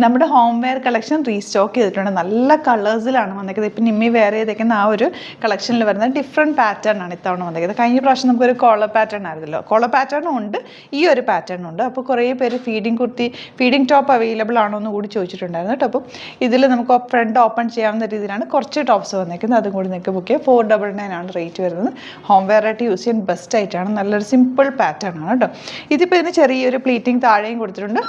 നമ്മുടെ home wear collection restock ചെയ്തിട്ടുണ്ട്. നല്ല കളേഴ്സിലാണ് വന്നിരിക്കുന്നത്. ഇപ്പം നിമ്മി വെയർ ചെയ്തേക്കുന്ന ആ ഒരു കളക്ഷനിൽ വരുന്ന ഡിഫറെൻറ്റ് പാറ്റേൺ ആണ് ഇത്തവണ വന്നിരിക്കുന്നത്. കഴിഞ്ഞ പ്രാവശ്യം നമുക്കൊരു കോളർ പാറ്റേൺ ആയിരുന്നല്ലോ. കോളർ പാറ്റേണും ഉണ്ട്, ഈ ഒരു പാറ്റേണും ഉണ്ട്. അപ്പോൾ കുറേ പേര് ഫീഡിങ് ടോപ്പ് അവൈലബിൾ ആണോ എന്ന് കൂടി ചോദിച്ചിട്ടുണ്ടായിരുന്നു കേട്ടോ. അപ്പോൾ ഇതിൽ നമുക്ക് ഫ്രണ്ട് ഓപ്പൺ ചെയ്യാവുന്ന രീതിയിലാണ് കുറച്ച് ടോപ്സ് വന്നിരിക്കുന്നത്. അതും കൂടി നിങ്ങൾക്ക് ബുക്ക് ചെയ്യാം. 499 ആണ് റേറ്റ് വരുന്നത്. ഹോം വെയർ ആയിട്ട് യൂസ് ചെയ്യാൻ ബെസ്റ്റ് ആയിട്ടാണ്. നല്ലൊരു സിമ്പിൾ പാറ്റേൺ ആണ് കേട്ടോ. ഇതിപ്പോൾ ഇതിന് ചെറിയൊരു പ്ലീറ്റിംഗ് താഴെയും കൊടുത്തിട്ടുണ്ട്.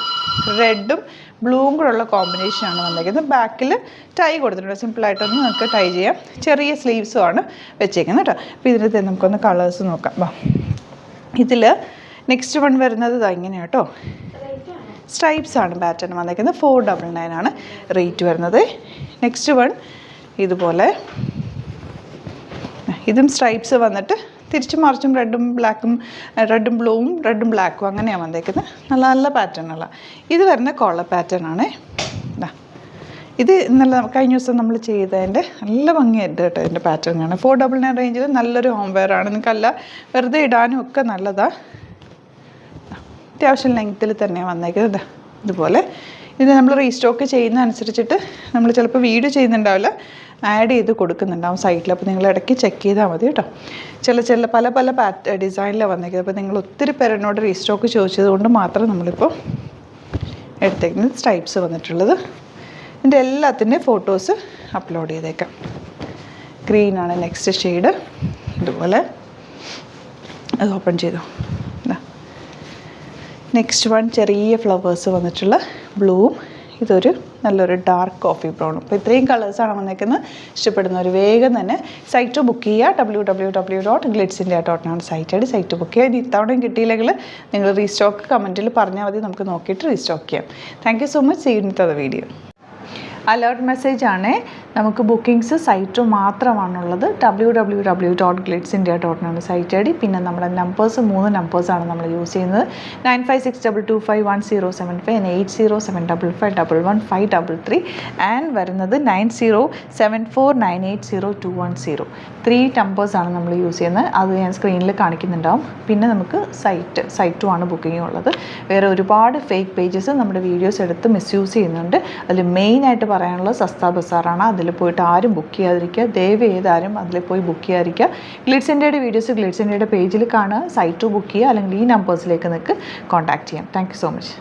റെഡും ബ്ലൂവും കൂടെയുള്ള കോമ്പിനേഷനാണ് വന്നിരിക്കുന്നത്. ബാക്കിൽ ടൈ കൊടുത്തിട്ടുണ്ട്. സിമ്പിളായിട്ടൊന്ന് നമുക്ക് ടൈ ചെയ്യാം. ചെറിയ സ്ലീവ്സും ആണ് വെച്ചേക്കുന്നത് കേട്ടോ. അപ്പോൾ ഇതിൻ്റെ നമുക്കൊന്ന് കളേഴ്സ് നോക്കാം. വാ, ഇതിൽ നെക്സ്റ്റ് വൺ വരുന്നത് ഇങ്ങനെയാണ് കേട്ടോ. സ്ട്രൈപ്സ് ആണ് പാറ്റേൺ വന്നിരിക്കുന്നത്. 499 ആണ് റേറ്റ് വരുന്നത്. നെക്സ്റ്റ് വൺ ഇതുപോലെ, ഇതും സ്ട്രൈപ്സ് വന്നിട്ട് തിരിച്ച് മറിച്ചും റെഡും ബ്ലൂവും റെഡും ബ്ലാക്കും അങ്ങനെയാണ് വന്നേക്കുന്നത്. നല്ല നല്ല പാറ്റേണുള്ള ഇത് വരുന്ന കോളർ പാറ്റേൺ ആണ്. ഇത് നല്ല കഴിഞ്ഞ ദിവസം നമ്മൾ ചെയ്തതിൻ്റെ നല്ല ഭംഗിയായിട്ട് കേട്ടോ. ഇതിൻ്റെ പാറ്റേൺ ആണ്. 499 റേഞ്ചിൽ നല്ലൊരു ഹോം വെയർ ആണ്. നിങ്ങൾക്കല്ല വെറുതെ ഇടാനും ഒക്കെ നല്ലതാണ്. അത്യാവശ്യം ലെങ്ത്തിൽ തന്നെയാണ് വന്നേക്കുന്നത്. ഇതുപോലെ ഇത് നമ്മൾ റീസ്റ്റോക്ക് ചെയ്യുന്ന അനുസരിച്ചിട്ട് നമ്മൾ ചിലപ്പോൾ വീഡിയോ ചെയ്യുന്നുണ്ടാവില്ല, ആഡ് ചെയ്ത് കൊടുക്കുന്നുണ്ടാവും സൈറ്റിൽ. അപ്പോൾ നിങ്ങൾ ഇടയ്ക്ക് ചെക്ക് ചെയ്താൽ മതി കേട്ടോ. ചില പല ഡിസൈനിലാണ് വന്നേക്കുന്നത്. അപ്പോൾ നിങ്ങൾ ഒത്തിരി പേരെന്നോട് റീസ്റ്റോക്ക് ചോദിച്ചത് കൊണ്ട് മാത്രം നമ്മളിപ്പോൾ എടുത്തേക്കുന്നത്. സ്ട്രൈപ്സ് വന്നിട്ടുള്ളത് ഇതിൻ്റെ എല്ലാത്തിൻ്റെയും ഫോട്ടോസ് അപ്ലോഡ് ചെയ്തേക്കാം. ഗ്രീനാണ് നെക്സ്റ്റ് ഷെയ്ഡ്. ഇതുപോലെ അത് ഓപ്പൺ ചെയ്തു. നെക്സ്റ്റ് വൺ ചെറിയ ഫ്ലവേഴ്സ് വന്നിട്ടുള്ള ബ്ലൂവും ഇതൊരു നല്ലൊരു ഡാർക്ക് കോഫി ബ്രൗണും. അപ്പോൾ ഇത്രയും കളേഴ്സാണ് വന്നേക്കുന്നത്. ഇഷ്ടപ്പെടുന്നവർ വേഗം തന്നെ സൈറ്റ് ബുക്ക് ചെയ്യുക. www.glitzindia.in ആണ് സൈറ്റ് ബുക്ക് ചെയ്യുക. ഇനി ഇത്തവണയും കിട്ടിയില്ലെങ്കിൽ നിങ്ങൾ റീസ്റ്റോക്ക് കമൻറ്റിൽ പറഞ്ഞാൽ മതി, നമുക്ക് നോക്കിയിട്ട് റീസ്റ്റോക്ക് ചെയ്യാം. Thank you so much. See you in the video. Alert message ആണ്. നമുക്ക് ബുക്കിംഗ്സ് സൈറ്റ് മാത്രമാണുള്ളത്. www.glitzindia.in ആണ് സൈറ്റ് ഐ ഡി. പിന്നെ നമ്മുടെ നമ്പേഴ്സ് 3 നമ്പേഴ്സാണ് നമ്മൾ യൂസ് ചെയ്യുന്നത്. 9562251075 and 8075551533 ആൻഡ് വരുന്നത് 9074980210. 3 നമ്പേഴ്സാണ് നമ്മൾ യൂസ് ചെയ്യുന്നത്. അത് ഞാൻ സ്ക്രീനിൽ കാണിക്കുന്നുണ്ടാവും. പിന്നെ നമുക്ക് സൈറ്റും ആണ് ബുക്കിംഗ് ഉള്ളത്. വേറെ ഒരുപാട് ഫേക്ക് പേജസ് നമ്മുടെ വീഡിയോസ് എടുത്ത് മിസ്യൂസ് ചെയ്യുന്നുണ്ട്. അതിൽ മെയിനായിട്ട് പറയാനുള്ളത് സസ്ത ബസാറാണ്. അതിൽ പോയിട്ട് ആരും ബുക്ക് ചെയ്യാതിരിക്കുക. ദയവ് ചെയ്താരും അതിൽ പോയി ബുക്ക് ചെയ്യാതിരിക്കുക. ഗ്ലിറ്റ്സ് ഇന്ത്യയുടെ വീഡിയോസ് ഗ്ലിറ്റ്സ് ഇന്ത്യയുടെ പേജിൽ കാണുക, സൈറ്റ് ബുക്ക് ചെയ്യുക, അല്ലെങ്കിൽ ഈ നമ്പേഴ്സിലേക്ക് നിങ്ങൾക്ക് കോൺടാക്ട് ചെയ്യാം. Thank you so much.